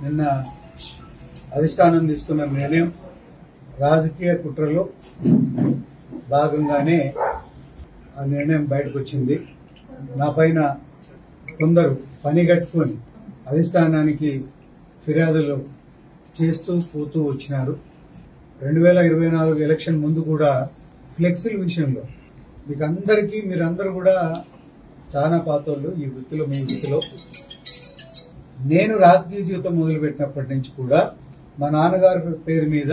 నిన్న అధిష్టానం తీసుకున్న నిర్ణయం రాజకీయ కుట్రలో భాగంగానే ఆ నిర్ణయం బయటకు వచ్చింది. నా పైన కొందరు పనిగట్టుకొని అధిష్టానానికి ఫిర్యాదులు చేస్తూ పోతూ వచ్చినారు. 2024 ఎలక్షన్ ముందు కూడా ఫ్లెక్సీల విషయంలో మీకు అందరికీ మీరందరూ కూడా చాలా పాతోళ్ళు ఈ వృత్తిలో. మీ వృత్తిలో నేను రాజకీయ జీవితం మొదలుపెట్టినప్పటి నుంచి కూడా మా నాన్నగారి పేరు మీద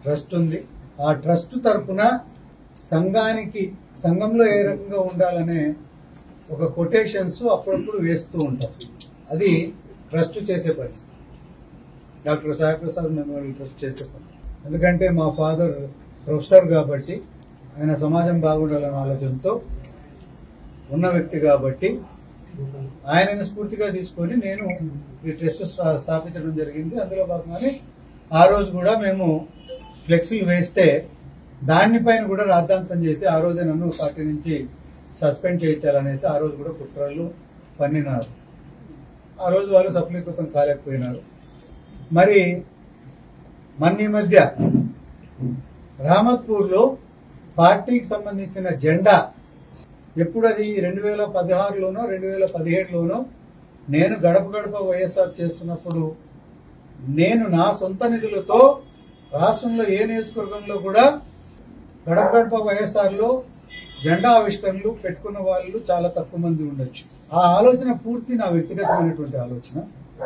ట్రస్ట్ ఉంది. ఆ ట్రస్ట్ తరఫున సంఘంలో ఏ రకంగా ఉండాలనే ఒక కొటేషన్స్ అప్పుడప్పుడు వేస్తూ ఉంటాం. అది ట్రస్ట్ చేసే పని, doctor Sai Prasad memorial trust చేసే పని. ఎందుకంటే మా ఫాదర్ ప్రొఫెసర్ కాబట్టి, ఆయన సమాజం బాగుండాలనే ఆలోచనతో ఉన్న వ్యక్తి కాబట్టి ఆయనను స్ఫూర్తిగా తీసుకొని నేను ఈ ట్రస్ట్ స్థాపించడం జరిగింది. అందులో భాగంగానే ఆ రోజు కూడా మేము ఫ్లెక్సీలు వేస్తే దానిపైన కూడా రాద్ధాంతం చేసి ఆ రోజే నన్ను పార్టీ నుంచి సస్పెండ్ చేయించాలనేసి ఆ రోజు కూడా కుట్రలు పన్నినారు. ఆ రోజు వాళ్ళు సఫలీకృతం కాలేకపోయినారు. మరి ఈ మధ్య రామత్పూర్లో పార్టీకి సంబంధించిన జెండా ఎప్పుడు అది 2016లోనో 2017లోనో నేను గడప గడప వైఎస్ఆర్ చేస్తున్నప్పుడు నేను నా సొంత నిధులతో రాష్ట్రంలో ఏ నియోజకవర్గంలో కూడా గడప గడప వైఎస్ఆర్లో జెండా ఆవిష్కరణలు పెట్టుకున్న వాళ్ళు చాలా తక్కువ మంది ఉండొచ్చు. ఆ ఆలోచన పూర్తి నా వ్యక్తిగతమైనటువంటి ఆలోచన,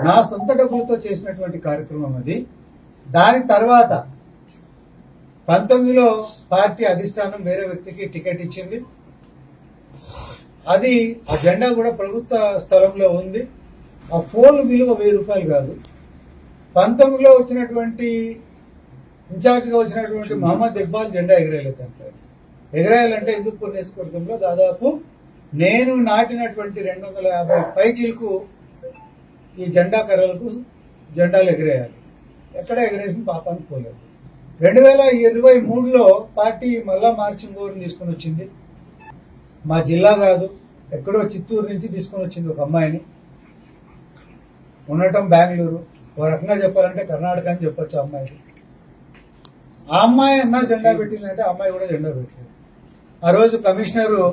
నా సొంత డబ్బులతో చేసినటువంటి కార్యక్రమం అది. దాని తర్వాత 19లో పార్టీ అధిష్టానం వేరే వ్యక్తికి టికెట్ ఇచ్చింది. అది ఆ జెండా కూడా ప్రభుత్వ స్థలంలో ఉంది. ఆ ఫోన్ విలువ 1000 రూపాయలు కాదు. 19లో వచ్చినటువంటి ఇన్ఛార్జ్గా వచ్చినటువంటి మహమ్మద్ ఇక్బాల్ జెండా ఎగరేయలేదు. ఎగరేయాలంటే హిందూపూర్ నియోజకవర్గంలో దాదాపు నేను నాటినటువంటి 250 పైచీలకు ఈ జెండా కర్రలకు జెండాలు ఎగరేయాలి. ఎక్కడ ఎగరేసిన పాపానికి పోలేదు. 2023లో పార్టీ మళ్ళా మార్చింగ్ ఓవర్ని తీసుకుని వచ్చింది. మా జిల్లా కాదు, ఎక్కడో చిత్తూరు నుంచి తీసుకుని వచ్చింది ఒక అమ్మాయిని. ఉండటం బెంగళూరు, ఒక రకంగా చెప్పాలంటే కర్ణాటక అని చెప్పొచ్చు అమ్మాయికి. ఆ అమ్మాయి అన్నా జెండా పెట్టిందంటే ఆ అమ్మాయి కూడా జెండా పెట్టలేదు. ఆ రోజు కమిషనరు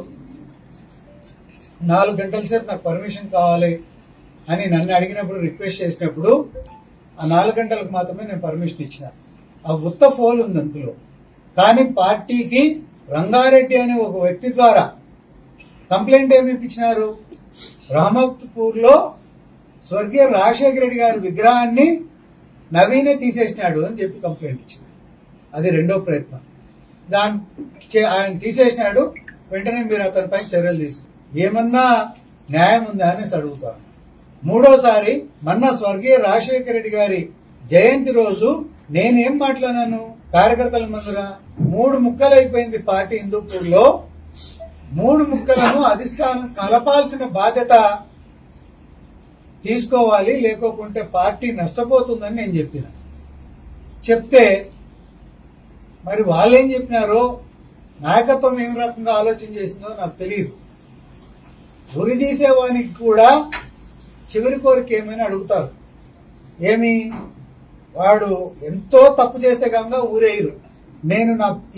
4 గంటల సేపు నాకు పర్మిషన్ కావాలి అని నన్ను అడిగినప్పుడు, రిక్వెస్ట్ చేసినప్పుడు ఆ 4 గంటలకు మాత్రమే నేను పర్మిషన్ ఇచ్చిన. ఆ ఉత్త ఫోన్ ఉంది అందులో. కానీ పార్టీకి రంగారెడ్డి అనే ఒక వ్యక్తి ద్వారా కంప్లైంట్ ఏమి ఇప్పించినారు, రామత్పూర్లో స్వర్గీయ రాజశేఖర రెడ్డి గారి విగ్రహాన్ని నవీనే తీసేసినాడు అని చెప్పి కంప్లైంట్ ఇచ్చింది. అది రెండో ప్రయత్నం. ఆయన తీసేసినాడు, వెంటనే మీరు అతనిపై చర్యలు తీసుకున్నారు. ఏమన్నా న్యాయం ఉందా అనేసి అడుగుతాను. మూడోసారి స్వర్గీయ రాజశేఖర రెడ్డి గారి జయంతి రోజు నేనేం మాట్లాడాను, కార్యకర్తల ముందర 3 ముక్కలు అయిపోయింది పార్టీ హిందూపూర్లో. 3 ముక్కలను అధిష్టానం కలపాల్సిన బాధ్యత తీసుకోవాలి, లేకోకుంటే పార్టీ నష్టపోతుందని నేను చెప్పిన. చెప్తే మరి వాళ్ళేం చెప్పినారో, నాయకత్వం ఏం రకంగా ఆలోచన చేసిందో నాకు తెలియదు. ఉరి తీసేవానికి కూడా చివరి కోరిక ఏమైనా అడుగుతారు. ఏమి, వాడు ఎంతో తప్పు చేస్తే కనుక ఊరేయరు. నేను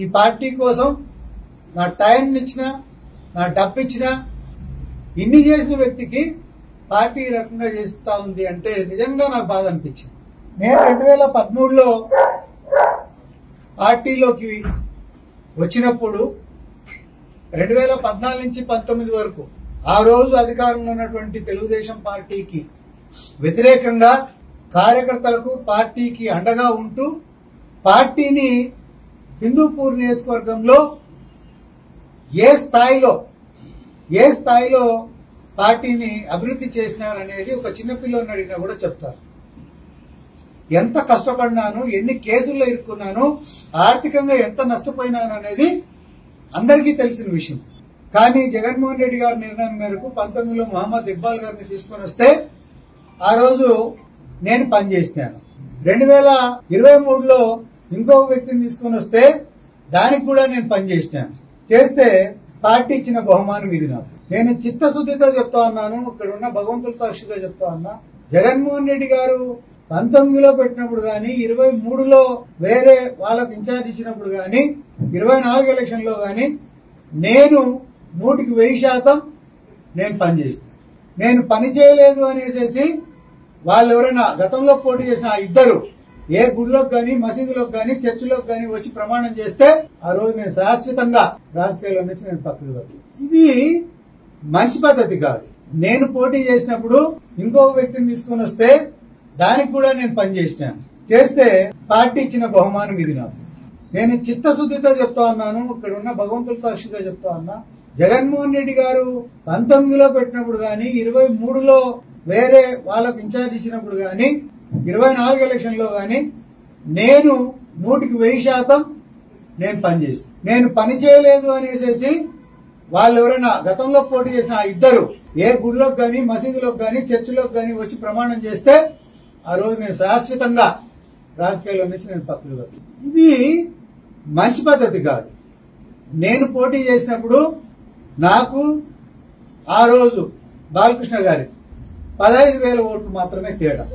ఈ పార్టీ కోసం నా టైం ఇచ్చిన, నా డబ్బు ఇచ్చిన, ఇన్ని చేసిన వ్యక్తికి పార్టీ ఈ రకంగా చేస్తా ఉంది అంటే నిజంగా నాకు బాధ అనిపించింది. నేను 2013లో పార్టీలోకి వచ్చినప్పుడు 2014 నుంచి 19 వరకు ఆ రోజు అధికారంలో ఉన్నటువంటి తెలుగుదేశం పార్టీకి వ్యతిరేకంగా కార్యకర్తలకు, పార్టీకి అండగా ఉంటూ పార్టీని హిందూపూర్ నియోజకవర్గంలో ఏ స్థాయిలో పార్టీని అభివృద్ధి చేసినారనేది ఒక చిన్నపిల్లని అడిగినా కూడా చెప్తారు. ఎంత కష్టపడినాను, ఎన్ని కేసుల్లో ఇరుక్కున్నాను, ఆర్థికంగా ఎంత నష్టపోయినాను అనేది అందరికీ తెలిసిన విషయం. కానీ జగన్మోహన్ రెడ్డి గారి నిర్ణయం మేరకు 19లో మహమ్మద్ ఇక్బాల్ గారిని తీసుకొని వస్తే ఆ రోజు నేను పనిచేసినాను. 2023లో ఇంకొక వ్యక్తిని తీసుకొని వస్తే దానికి కూడా నేను పనిచేసినాను. చేస్తే పార్టీ ఇచ్చిన బహుమానం ఇది నాకు. నేను చిత్తశుద్ధితో చెప్తా ఉన్నాను, ఇక్కడ ఉన్న భగవంతుల సాక్షిగా చెప్తా ఉన్నా, జగన్మోహన్ రెడ్డి గారు 19లో పెట్టినప్పుడు గాని 23లో వేరే వాళ్ళకి ఇన్ఛార్జ్ ఇచ్చినప్పుడు గాని 24 ఎలక్షన్లో గాని నేను 100% నేను పనిచేసిన. నేను పని చేయలేదు అనేసి వాళ్ళు ఎవరైనా గతంలో పోటీ చేసిన ఇద్దరు ఏ గుడిలోకి గాని మసీదులోకి గాని చర్చిలోకి గాని వచ్చి ప్రమాణం చేస్తే ఆ రోజు నేను శాశ్వతంగా రాజకీయాల్లో నుంచి నేను పక్కకు వెళ్తాను. ఇది మంచి పద్ధతి కాదు. నేను పోటీ చేసినప్పుడు ఇంకొక వ్యక్తిని తీసుకొని వస్తే దానికి కూడా నేను పనిచేసినాను. చేస్తే పార్టీ ఇచ్చిన బహుమానం ఇది నాకు. నేను చిత్తశుద్ధితో చెప్తా ఉన్నాను, ఇక్కడ ఉన్న భగవంతుల సాక్షిగా చెప్తా ఉన్నా. జగన్మోహన్ రెడ్డి గారు 19లో పెట్టినప్పుడు గాని 23లో వేరే వాళ్ళకి ఇన్ఛార్జ్ ఇచ్చినప్పుడు గాని 24 ఎలక్షన్లో గాని నేను 100% నేను పనిచేసిన. నేను పని చేయలేదు అనేసి వాళ్ళు ఎవరైనా గతంలో పోటీ చేసిన ఇద్దరు ఏ గుడిలోకి గాని మసీదులోకి గాని చర్చిలోకి గాని వచ్చి ప్రమాణం చేస్తే ఆ రోజు నేను శాశ్వతంగా రాజకీయాల్లో నుంచి నేను పక్కకు వెళ్తాను. ఇది మంచి పద్ధతి కాదు. నేను పోటీ చేసినప్పుడు నాకు ఆ రోజు బాలకృష్ణ గారి 15,000 ఓట్లు మాత్రమే తేడా.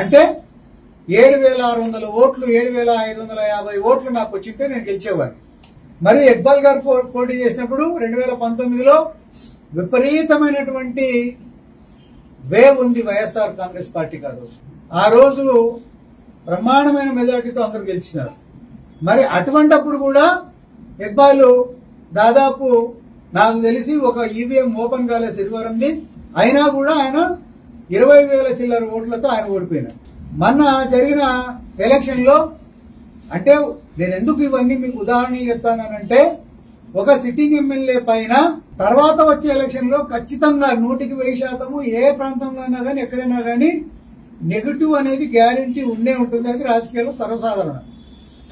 అంటే 7,600 ఓట్లు 7,550 ఓట్లు నాకు వచ్చింటే నేను గెలిచేవాడిని. మరి ఇక్బాల్ గారు పోటీ చేసినప్పుడు 2019లో విపరీతమైనటువంటి వేవ్ ఉంది వైఎస్ఆర్ కాంగ్రెస్ పార్టీకి. ఆ రోజు బ్రహ్మాండమైన మెజార్టీతో అందరూ గెలిచినారు. మరి అటువంటప్పుడు కూడా ఇక్బాల్ దాదాపు నాకు తెలిసి ఒక ఈవీఎం ఓపెన్ కాలే శనివారంది, అయినా కూడా ఆయన 20,000 చిల్లర ఓట్లతో ఆయన ఓడిపోయినారు. మొన్న జరిగిన ఎలక్షన్ లో అంటే నేను ఎందుకు ఇవన్నీ మీకు ఉదాహరణలు చెప్తానంటే ఒక సిట్టింగ్ ఎమ్మెల్యే పైన తర్వాత వచ్చే ఎలక్షన్ లో ఖచ్చితంగా 100% ఏ ప్రాంతంలో అయినా కానీ ఎక్కడైనా కానీ నెగటివ్ అనేది గ్యారంటీ ఉండే ఉంటుంది. అది రాజకీయాల్లో సర్వసాధారణం.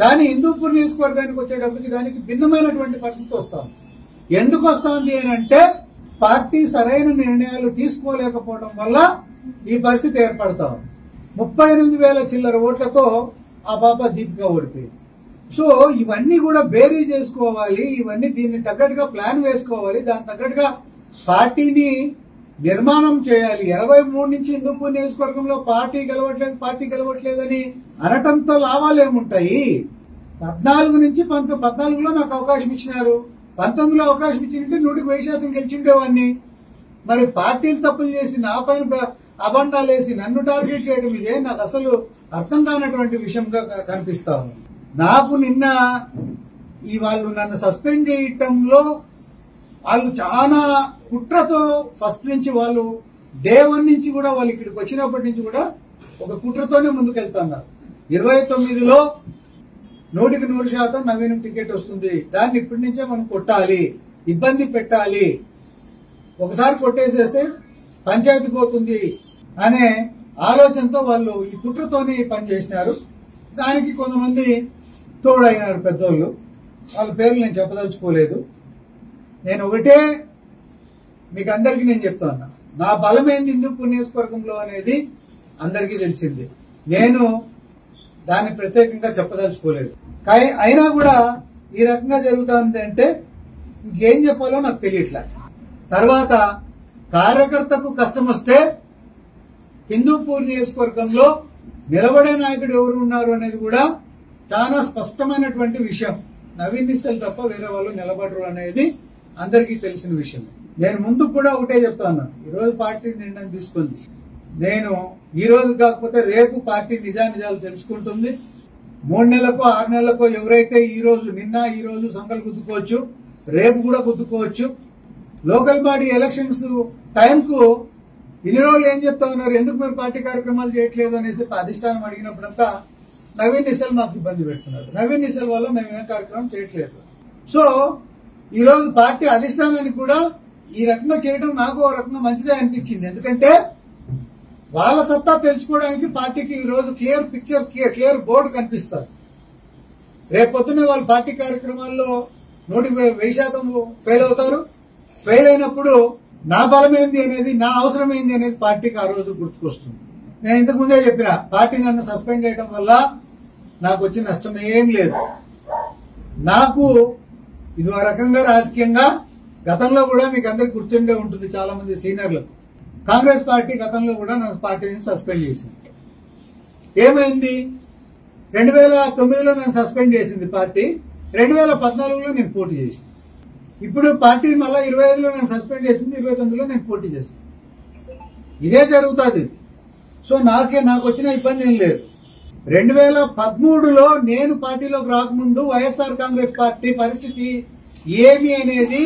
కానీ హిందూపూర్ నియోజకవర్గానికి వచ్చేటప్పటికి దానికి భిన్నమైనటువంటి పరిస్థితి వస్తుంది. ఎందుకు వస్తుంది అని అంటే పార్టీ సరైన నిర్ణయాలు తీసుకోలేకపోవడం వల్ల ఈ పరిస్థితి ఏర్పడతా ఉంది. 38,000 చిల్లర ఓట్లతో ఆ పాప దీపిక ఓడిపోయింది. సో ఇవన్నీ కూడా బేరీ చేసుకోవాలి, ఇవన్నీ దీన్ని తగ్గట్టుగా ప్లాన్ వేసుకోవాలి, దాని తగ్గట్టుగా పార్టీని నిర్మాణం చేయాలి. 23 నుంచి హిందూపూర్ నియోజకవర్గంలో పార్టీ గెలవట్లేదని అనటంతో లాభాలు ఏముంటాయి? 14 నుంచి 14లో నాకు అవకాశం ఇచ్చినారు, 19లో అవకాశం ఇచ్చింటే 100% గెలిచిండేవాడిని. మరి పార్టీలు తప్పులు చేసి నా పైన అబండాలు వేసి నన్ను టార్గెట్ చేయడం ఇదే నాకు అసలు అర్థం కానటువంటి విషయంగా కనిపిస్తా ఉంది. నాకు నిన్న వాళ్ళు నన్ను సస్పెండ్ చేయటంలో వాళ్ళు చాలా కుట్రతో ఫస్ట్ నుంచి వాళ్ళు డే 1 నుంచి కూడా వాళ్ళు ఇక్కడికి వచ్చినప్పటి నుంచి కూడా ఒక కుట్రతోనే ముందుకెళ్తున్నారు. 29లో 100% నవీనం టికెట్ వస్తుంది, దాన్ని ఇప్పటి నుంచే మనం కొట్టాలి, ఇబ్బంది పెట్టాలి, ఒకసారి కొట్టేసేస్తే పంచాయతీ పోతుంది అనే ఆలోచనతో వాళ్ళు ఈ కుట్రతోనే పనిచేసినారు. దానికి కొంతమంది తోడైనారు పెద్దోళ్ళు, వాళ్ళ పేర్లు నేను చెప్పదలుచుకోలేదు. నేను ఒకటే మీకు అందరికీ నేను చెప్తా ఉన్నా, నా బలమైంది హిందూపూర్ నియోజకవర్గంలో అనేది అందరికీ తెలిసింది. నేను దాన్ని ప్రత్యేకంగా చెప్పదలుచుకోలేదు. అయినా కూడా ఈ రకంగా జరుగుతుంది అంటే ఇంకేం చెప్పాలో నాకు తెలియట్లే. తర్వాత కార్యకర్తకు కష్టం వస్తే హిందూపూర్ నియోజకవర్గంలో నిలబడే నాయకుడు ఎవరు ఉన్నారు అనేది కూడా చాలా స్పష్టమైనటువంటి విషయం. నవీన్ నిశ్చల్ తప్ప వేరే వాళ్ళు నిలబడరు అనేది అందరికీ తెలిసిన విషయం. నేను ముందుకు కూడా ఒకటే చెప్తా ఉన్నాను, ఈరోజు పార్టీ నిర్ణయం తీసుకుంది. నేను ఈ రోజు కాకపోతే రేపు పార్టీ నిజానిజాలు తెలుసుకుంటుంది. 3 నెలలకో 6 నెలలకో ఎవరైతే ఈ రోజు సంకలు గుద్దుకోవచ్చు, రేపు కూడా గుద్దుకోవచ్చు. లోకల్ బాడీ ఎలక్షన్స్ టైంకు ఇన్ని రోజులు ఏం చెప్తా ఉన్నారు, ఎందుకు మీరు పార్టీ కార్యక్రమాలు చేయట్లేదు అనేసి అధిష్టానం అడిగినప్పుడంతా నవీన్ నిశ్చల్ మాకు ఇబ్బంది పెడుతున్నారు, నవీన్ నిశ్చల్ వల్ల మేము ఏ కార్యక్రమం చేయట్లేదు. సో ఈ రోజు పార్టీ అధిష్టానానికి కూడా ఈ రకంగా చేయడం నాకు ఒక రకంగా మంచిదే అనిపించింది. ఎందుకంటే వాళ్ళ సత్తా తెలుసుకోవడానికి పార్టీకి ఈ రోజు క్లియర్ పిక్చర్, క్లియర్ బోర్డు కనిపిస్తారు. రేపొద్దునే వాళ్ళు పార్టీ కార్యక్రమాల్లో 100% ఫెయిల్ అవుతారు. ఫెయిల్ అయినప్పుడు నా బలం ఏంది అనేది, నా అవసరం ఏంది అనేది పార్టీకి ఆ రోజు గుర్తుకొస్తుంది. నేను ఇంతకు ముందే చెప్పిన, పార్టీ నన్ను సస్పెండ్ చేయడం వల్ల నాకు వచ్చిన నష్టం ఏం లేదు. నాకు ఇది రకంగా రాజకీయంగా గతంలో కూడా మీకు అందరికి గుర్తుండే ఉంటుంది, చాలా మంది సీనియర్లకు కాంగ్రెస్ పార్టీ గతంలో కూడా నా పార్టీని సస్పెండ్ చేసింది. ఏమైంది? 2009లో నన్ను సస్పెండ్ చేసింది పార్టీ. 2014లో నేను పోటీ చేసిన. ఇప్పుడు పార్టీ మళ్ళీ 25లో నన్ను సస్పెండ్ చేసింది, 29లో నేను పోటీ చేస్తాను. ఇదే జరుగుతుంది. సో నాకు వచ్చిన ఇబ్బంది ఏం లేదు. 2013లో నేను పార్టీలోకి రాకముందు వైఎస్ఆర్ కాంగ్రెస్ పార్టీ పరిస్థితి ఏమి అనేది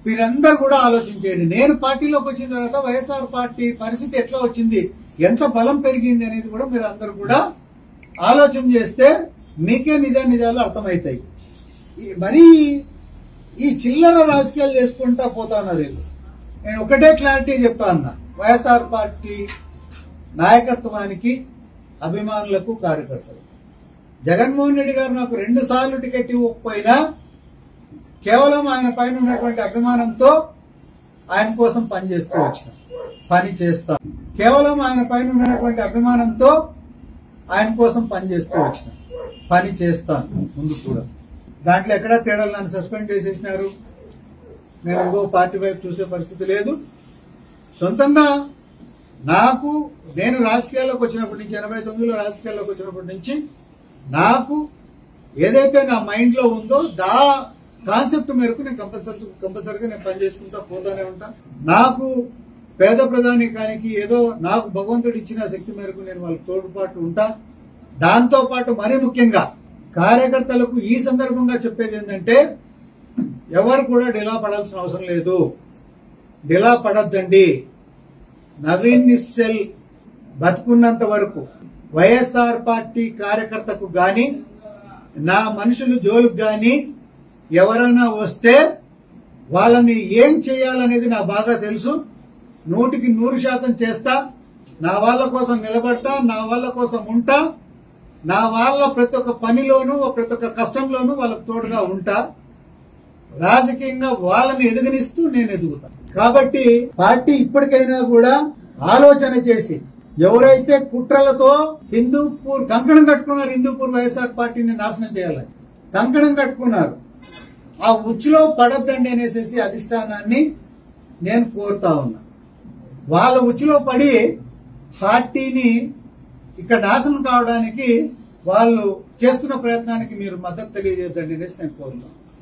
మీరందరూ కూడా ఆలోచించండి. నేను పార్టీలోకి వచ్చిన తర్వాత వైఎస్ఆర్ పార్టీ పరిస్థితి ఎట్లా వచ్చింది, ఎంత బలం పెరిగింది అనేది కూడా మీరు అందరూ కూడా ఆలోచన చేస్తే మీకే నిజాలు అర్థమవుతాయి. మరి ఈ చిల్లర రాజకీయాలు చేసుకుంటా పోతున్నారు వీళ్ళు. నేను ఒకటే క్లారిటీ చెప్తా అన్నా, వైఎస్ఆర్ పార్టీ నాయకత్వానికి, అభిమానులకు, కార్యకర్తలకు, జగన్మోహన్ రెడ్డి గారు నాకు 2 సార్లు టికెట్ ఇవ్వకపోయినా కేవలం ఆయన పైన ఉన్నటువంటి అభిమానంతో ఆయన కోసం పనిచేస్తూ వచ్చిన పని చేస్తాను. కేవలం ఆయన పైన ఉన్నటువంటి అభిమానంతో ఆయన కోసం పనిచేస్తూ వచ్చిన పని చేస్తాను ముందు కూడా. దాంట్లో ఎక్కడా తేడాలు నన్ను సస్పెండ్ చేసేసినారు, నేను ఇంకో పార్టీ వైపు చూసే పరిస్థితి లేదు. సొంతంగా నేను రాజకీయాల్లోకి వచ్చినప్పటి నుంచి, 89లో రాజకీయాల్లోకి వచ్చినప్పటి నుంచి నాకు ఏదైతే నా మైండ్ లో ఉందో కాన్సెప్ట్ మేరకు నేను కంపల్సరీగా నేను పనిచేసుకుంటా పోతానే ఉంటా. నాకు పేద ప్రజానీకానికి ఏదో నాకు భగవంతుడు ఇచ్చిన శక్తి మేరకు నేను వాళ్ళకి తోడ్పాటు ఉంటా. దాంతో పాటు మరీ ముఖ్యంగా కార్యకర్తలకు ఈ సందర్భంగా చెప్పేది ఏంటంటే, ఎవరు కూడా డిలా పడాల్సిన అవసరం లేదు. డిలా పడద్దండి. నవీన్ నిశ్చల్ బతుకున్నంత వరకు వైఎస్ఆర్ పార్టీ కార్యకర్తకు గాని, నా మనుషులు జోలుకు గాని ఎవరైనా వస్తే వాళ్ళని ఏం చేయాలనేది నాకు బాగా తెలుసు. 100కి 100% చేస్తా. నా వాళ్ళ కోసం నిలబడతా, నా వాళ్ళ కోసం ఉంటా, నా వాళ్ళ ప్రతి ఒక్క పనిలోనూ, ప్రతి ఒక్క కష్టంలోనూ వాళ్ళకు తోడుగా ఉంటా. రాజకీయంగా వాళ్ళని ఎదుగనిస్తూ నేను ఎదుగుతా. కాబట్టి పార్టీ ఇప్పటికైనా కూడా ఆలోచన చేసి, ఎవరైతే కుట్రలతో హిందూపూర్ కంకణం కట్టుకున్నారు, హిందూపూర్ వైఎస్ఆర్ పార్టీని నాశనం చేయాలని కంకణం కట్టుకున్నారు, ఆ ఉచ్చులో పడద్దండి అనేసి అధిష్టానాన్ని నేను కోరుతా ఉన్నా. వాళ్ళ ఉచ్చులో పడి పార్టీని ఇక్కడ నాశనం కావడానికి వాళ్ళు చేస్తున్న ప్రయత్నానికి మీరు మద్దతు తెలియజేద్దండి అనేసి నేను కోరుతున్నాను.